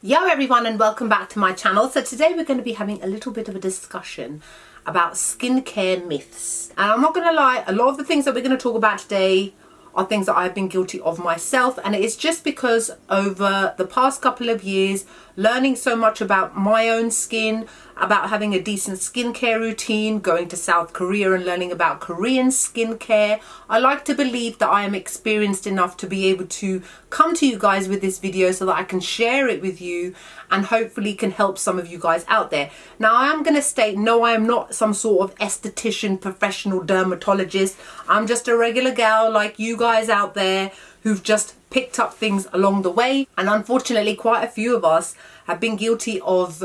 Yo everyone, and welcome back to my channel. So today we're going to be having a little bit of a discussion about skincare myths. And I'm not going to lie, a lot of the things that we're going to talk about today are things that I've been guilty of myself, and it's just because over the past couple of years learning so much about my own skin, about having a decent skincare routine, going to South Korea and learning about Korean skincare, I like to believe that I am experienced enough to be able to come to you guys with this video so that I can share it with you and hopefully can help some of you guys out there. Now I am going to state, no, I am not some sort of esthetician, professional dermatologist. I'm just a regular gal like you guys out there who've just picked up things along the way, and unfortunately quite a few of us have been guilty of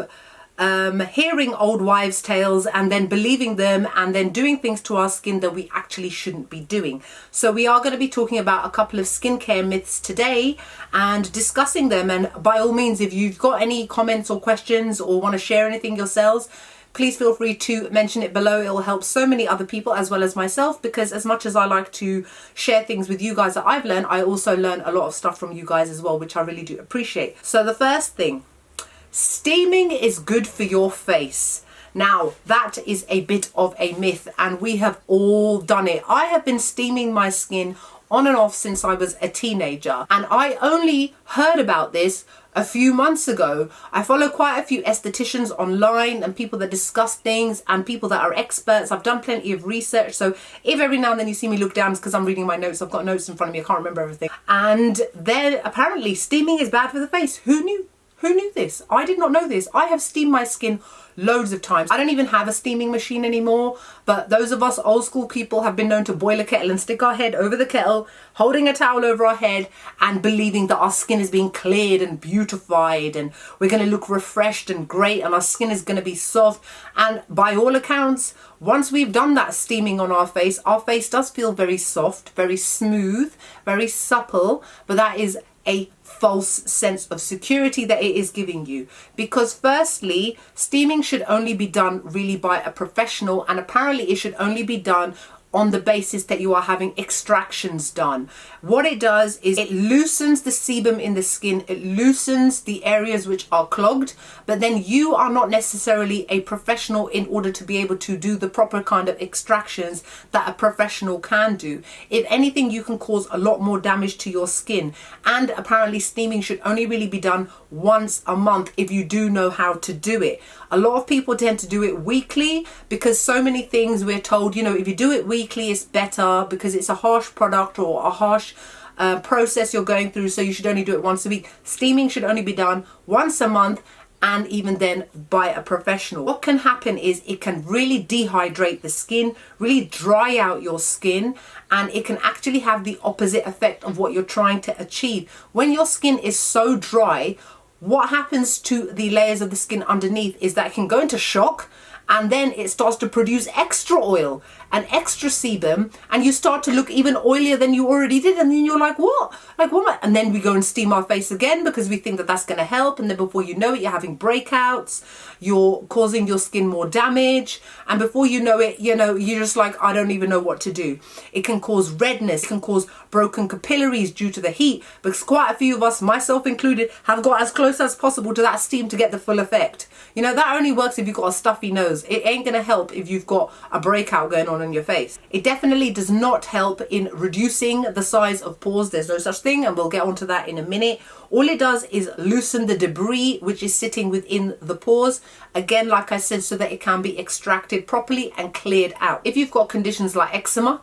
hearing old wives' tales and then believing them and then doing things to our skin that we actually shouldn't be doing. So we are going to be talking about a couple of skincare myths today and discussing them, and by all means, if you've got any comments or questions or want to share anything yourselves, please feel free to mention it below. It will help so many other people as well as myself, because as much as I like to share things with you guys that I've learned, I also learn a lot of stuff from you guys as well, which I really do appreciate. So the first thing, steaming is good for your face. Now that is a bit of a myth, and we have all done it. I have been steaming my skin on and off since I was a teenager, and I only heard about this a few months ago. I follow quite a few estheticians online and people that discuss things and people that are experts. I've done plenty of research, so if every now and then you see me look down, it's because I'm reading my notes. I've got notes in front of me, I can't remember everything. And then apparently steaming is bad for the face. Who knew? Who knew this? I did not know this. I have steamed my skin loads of times. I don't even have a steaming machine anymore, but those of us old school people have been known to boil a kettle and stick our head over the kettle, holding a towel over our head and believing that our skin is being cleared and beautified and we're going to look refreshed and great and our skin is going to be soft. And by all accounts, once we've done that steaming on our face does feel very soft, very smooth, very supple, but that is a false sense of security that it is giving you, because firstly, steaming should only be done really by a professional, and apparently it should only be done on the basis that you are having extractions done. What it does is it loosens the sebum in the skin, it loosens the areas which are clogged, but then you are not necessarily a professional in order to be able to do the proper kind of extractions that a professional can do. If anything, you can cause a lot more damage to your skin, and apparently steaming should only really be done once a month if you do know how to do it. A lot of people tend to do it weekly because so many things we're told, you know, if you do it weekly it's better because it's a harsh product or a harsh process you're going through, so you should only do it once a week. Steaming should only be done once a month, and even then by a professional. What can happen is it can really dehydrate the skin, really dry out your skin, and it can actually have the opposite effect of what you're trying to achieve. When your skin is so dry, what happens to the layers of the skin underneath is that it can go into shock, and then it starts to produce extra oil and extra sebum, and you start to look even oilier than you already did, and then you're like, what? Like, what am I? And then we go and steam our face again because we think that that's going to help, and then before you know it, you're having breakouts, you're causing your skin more damage, and before you know it, you know, you're just like, I don't even know what to do. It can cause redness, it can cause broken capillaries due to the heat, because quite a few of us, myself included, have got as close as possible to that steam to get the full effect. You know, that only works if you've got a stuffy nose. It ain't going to help if you've got a breakout going on in your face. It definitely does not help in reducing the size of pores. There's no such thing, and we'll get onto that in a minute. All it does is loosen the debris which is sitting within the pores, again like I said, so that it can be extracted properly and cleared out. If you've got conditions like eczema,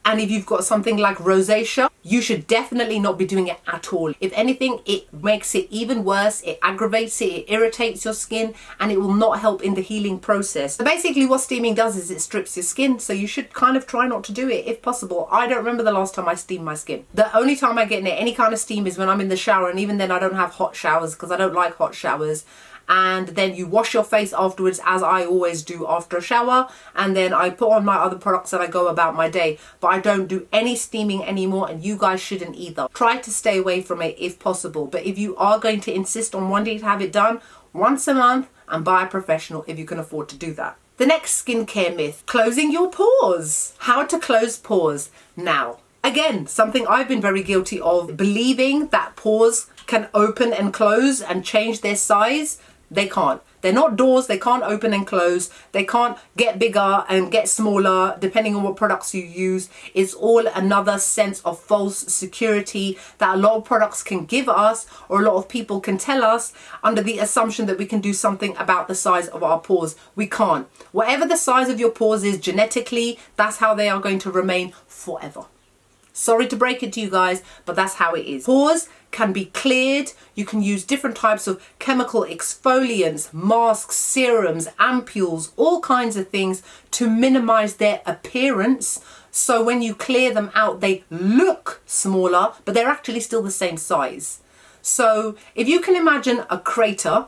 and if you've got something like rosacea, you should definitely not be doing it at all. If anything, it makes it even worse, it aggravates it, it irritates your skin, and it will not help in the healing process. So basically what steaming does is it strips your skin, so you should kind of try not to do it if possible. I don't remember the last time I steamed my skin. The only time I get any kind of steam is when I'm in the shower, and even then I don't have hot showers because I don't like hot showers. And then you wash your face afterwards, as I always do after a shower, and then I put on my other products and I go about my day. But I don't do any steaming anymore, and you guys shouldn't either. Try to stay away from it if possible, but if you are going to insist on wanting to have it done, once a month, and by a professional if you can afford to do that. The next skincare myth, closing your pores. How to close pores. Now, Again, something I've been very guilty of, believing that pores can open and close and change their size. They can't. They're not doors. They can't open and close. They can't get bigger and get smaller depending on what products you use. It's all another sense of false security that a lot of products can give us, or a lot of people can tell us, under the assumption that we can do something about the size of our paws. We can't. Whatever the size of your paws is genetically, that's how they are going to remain forever. Sorry to break it to you guys, but that's how it is. Paws can be cleared. You can use different types of chemical exfoliants, masks, serums, ampules, all kinds of things to minimize their appearance. So when you clear them out, they look smaller, but they're actually still the same size. So if you can imagine a crater,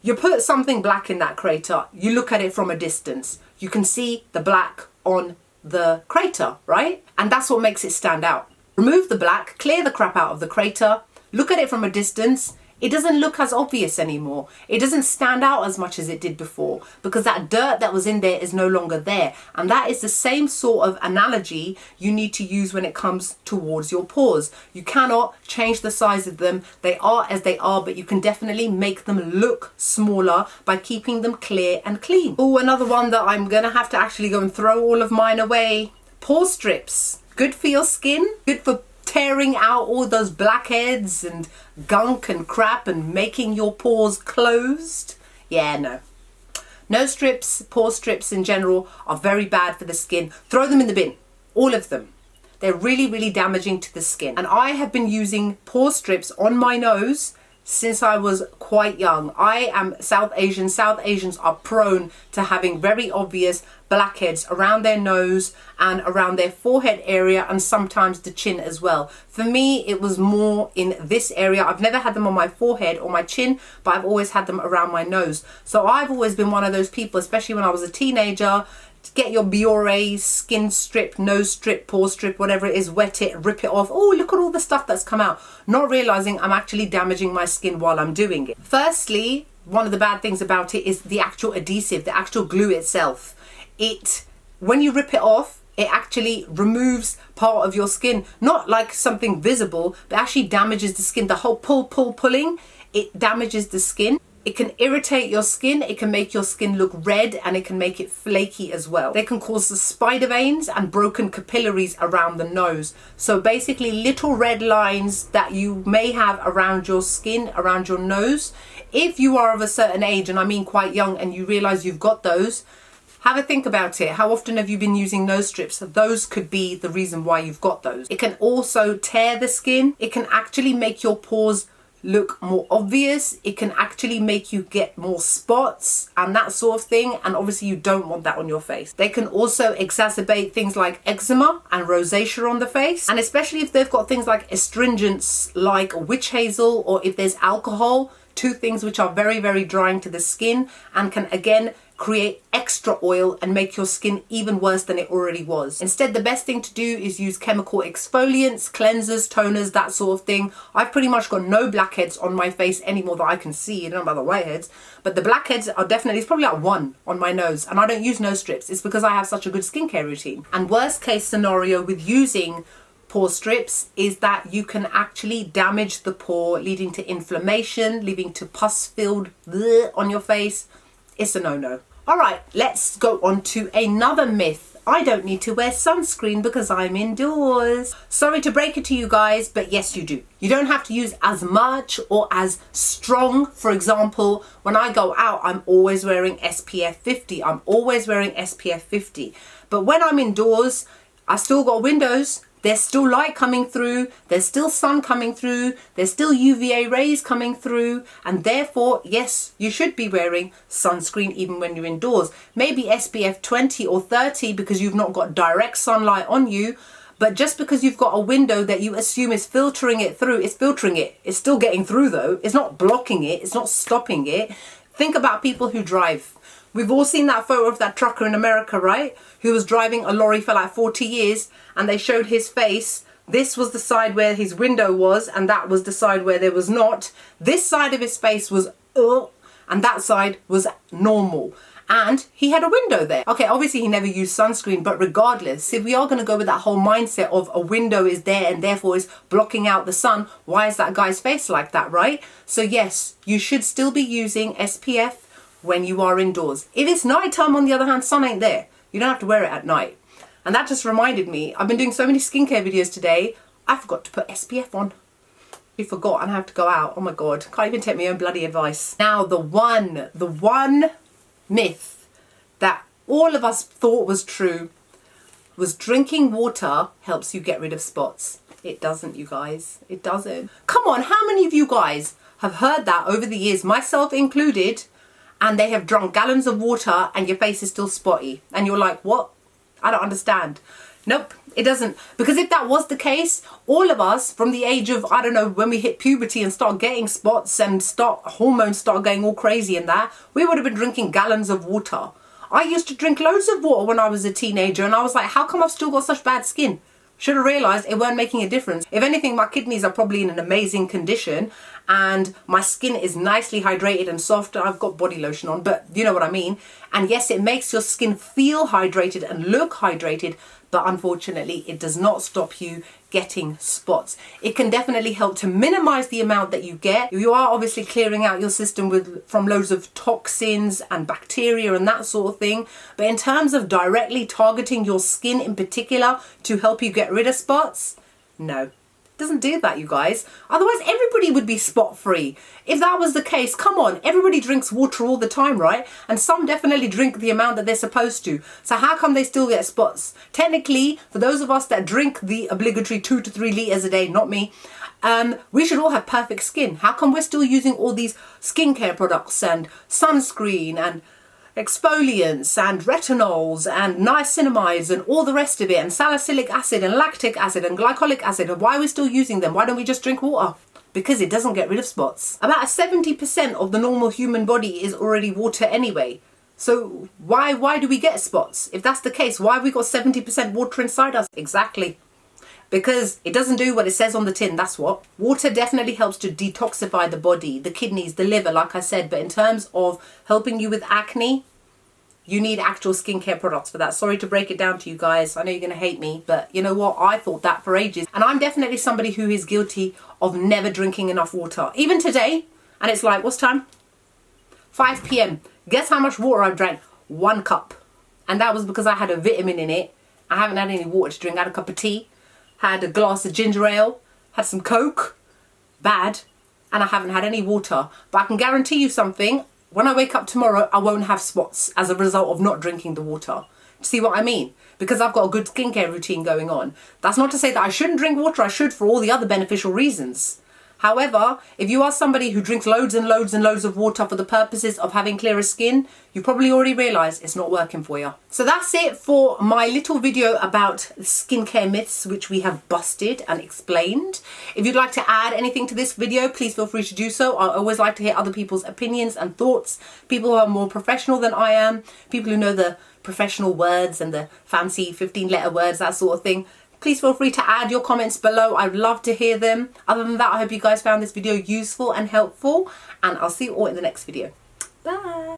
you put something black in that crater, you look at it from a distance, you can see the black on the crater, right? And that's what makes it stand out. Remove the black, clear the crap out of the crater, look at it from a distance. It doesn't look as obvious anymore. It doesn't stand out as much as it did before because that dirt that was in there is no longer there. And that is the same sort of analogy you need to use when it comes towards your paws. You cannot change the size of them. They are as they are, but you can definitely make them look smaller by keeping them clear and clean. Oh, another one that I'm going to have to actually go and throw all of mine away. Paw strips. Good for your skin. Good for tearing out all those blackheads and gunk and crap and making your paws closed. Yeah, no. No strips, paw strips in general are very bad for the skin. Throw them in the bin, all of them. They're really, really damaging to the skin. And I have been using paw strips on my nose since I was quite young. I am South Asian. South Asians are prone to having very obvious blackheads around their nose and around their forehead area, and sometimes the chin as well. For me, it was more in this area. I've never had them on my forehead or my chin, but I've always had them around my nose. So I've always been one of those people, especially when I was a teenager, to get your Biore skin strip, nose strip, paw strip, whatever it is, wet it, rip it off. Oh, look at all the stuff that's come out. Not realizing I'm actually damaging my skin while I'm doing it. Firstly, one of the bad things about it is the actual adhesive, the actual glue itself. When you rip it off, it actually removes part of your skin, not like something visible, but actually damages the skin. The whole pulling, it damages the skin. It can irritate your skin, it can make your skin look red, and it can make it flaky as well. They can cause the spider veins and broken capillaries around the nose. So basically little red lines that you may have around your skin, around your nose. If you are of a certain age, and I mean quite young, and you realize you've got those, have a think about it. How often have you been using nose strips? Those could be the reason why you've got those. It can also tear the skin. It can actually make your paws look more obvious. It can actually make you get more spots and that sort of thing, and obviously you don't want that on your face. They can also exacerbate things like eczema and rosacea on the face, and especially if they've got things like astringents like witch hazel, or if there's alcohol, two things which are very, very drying to the skin and can again create extra oil and make your skin even worse than it already was. Instead, the best thing to do is use chemical exfoliants, cleansers, toners, that sort of thing. I've pretty much got no blackheads on my face anymore that I can see. I don't know about the whiteheads, but the blackheads are definitely, it's probably like one on my nose, and I don't use nose strips. It's because I have such a good skincare routine. And worst case scenario with using paw strips is that you can actually damage the paw, leading to inflammation, leading to pus-filled on your face. It's a no-no. All right, let's go on to another myth. I don't need to wear sunscreen because I'm indoors. Sorry to break it to you guys, but yes, you do. You don't have to use as much or as strong. For example, when I go out, I'm always wearing SPF 50. I'm always wearing SPF 50. But when I'm indoors, I still got windows. There's still light coming through, there's still sun coming through, there's still UVA rays coming through, and therefore, yes, you should be wearing sunscreen even when you're indoors. Maybe SPF 20 or 30 because you've not got direct sunlight on you, but just because you've got a window that you assume is filtering it through, it's filtering it. It's still getting through though. It's not blocking it, it's not stopping it. Think about people who drive. We've all seen that photo of that trucker in America, right? Who was driving a lorry for like 40 years and they showed his face. This was the side where his window was and that was the side where there was not. This side of his face was and that side was normal. and he had a window there. Okay, obviously he never used sunscreen, but regardless, if we are going to go with that whole mindset of a window is there and therefore is blocking out the sun, why is that guy's face like that, right? So yes, you should still be using SPF when you are indoors. If it's nighttime, on the other hand, sun ain't there. You don't have to wear it at night. And that just reminded me, I've been doing so many skincare videos today, I forgot to put SPF on. You forgot and I have to go out. Oh my God, can't even take my own bloody advice. Now the one myth that all of us thought was true was drinking water helps you get rid of spots. It doesn't, you guys. It doesn't. Come on, how many of you guys have heard that over the years, myself included, and they have drunk gallons of water and your face is still spotty? And you're like, what? I don't understand. Nope, it doesn't. Because if that was the case, all of us from the age of, I don't know, when we hit puberty and start getting spots and hormones start going all crazy and that, we would have been drinking gallons of water. I used to drink loads of water when I was a teenager and I was like, how come I've still got such bad skin? Should have realised it weren't making a difference. If anything, my kidneys are probably in an amazing condition and my skin is nicely hydrated and soft. I've got body lotion on, but you know what I mean. And yes, it makes your skin feel hydrated and look hydrated, but unfortunately it does not stop you getting spots. It can definitely help to minimize the amount that you get. You are obviously clearing out your system from loads of toxins and bacteria and that sort of thing. But in terms of directly targeting your skin in particular to help you get rid of spots, no. Doesn't do that, you guys. Otherwise everybody would be spot free. If that was the case, come on, everybody drinks water all the time, right? And some definitely drink the amount that they're supposed to. So how come they still get spots? Technically, for those of us that drink the obligatory 2 to 3 litres a day, not me, we should all have perfect skin. How come we're still using all these skincare products and sunscreen and exfoliants and retinols and niacinamides and all the rest of it, and salicylic acid and lactic acid and glycolic acid? And why are we still using them? Why don't we just drink water? Because it doesn't get rid of spots. About 70% of the normal human body is already water anyway. So why do we get spots? If that's the case, why have we got 70% water inside us? Exactly. Because it doesn't do what it says on the tin, that's what. Water definitely helps to detoxify the body, the kidneys, the liver, like I said. But in terms of helping you with acne, you need actual skincare products for that. Sorry to break it down to you guys. I know you're going to hate me, but you know what? I thought that for ages. And I'm definitely somebody who is guilty of never drinking enough water. Even today, and it's like, what's time? 5 p.m. Guess how much water I drank? 1 cup. And that was because I had a vitamin in it. I haven't had any water to drink. I had a cup of tea, had a glass of ginger ale, had some Coke, bad, and I haven't had any water. But I can guarantee you something, when I wake up tomorrow, I won't have spots as a result of not drinking the water. See what I mean? Because I've got a good skincare routine going on. That's not to say that I shouldn't drink water. I should for all the other beneficial reasons. However, if you are somebody who drinks loads and loads and loads of water for the purposes of having clearer skin, you probably already realise it's not working for you. So that's it for my little video about skincare myths, which we have busted and explained. If you'd like to add anything to this video, please feel free to do so. I always like to hear other people's opinions and thoughts. People who are more professional than I am, people who know the professional words and the fancy 15-letter words, that sort of thing. Please feel free to add your comments below. I'd love to hear them. Other than that, I hope you guys found this video useful and helpful, and I'll see you all in the next video. Bye.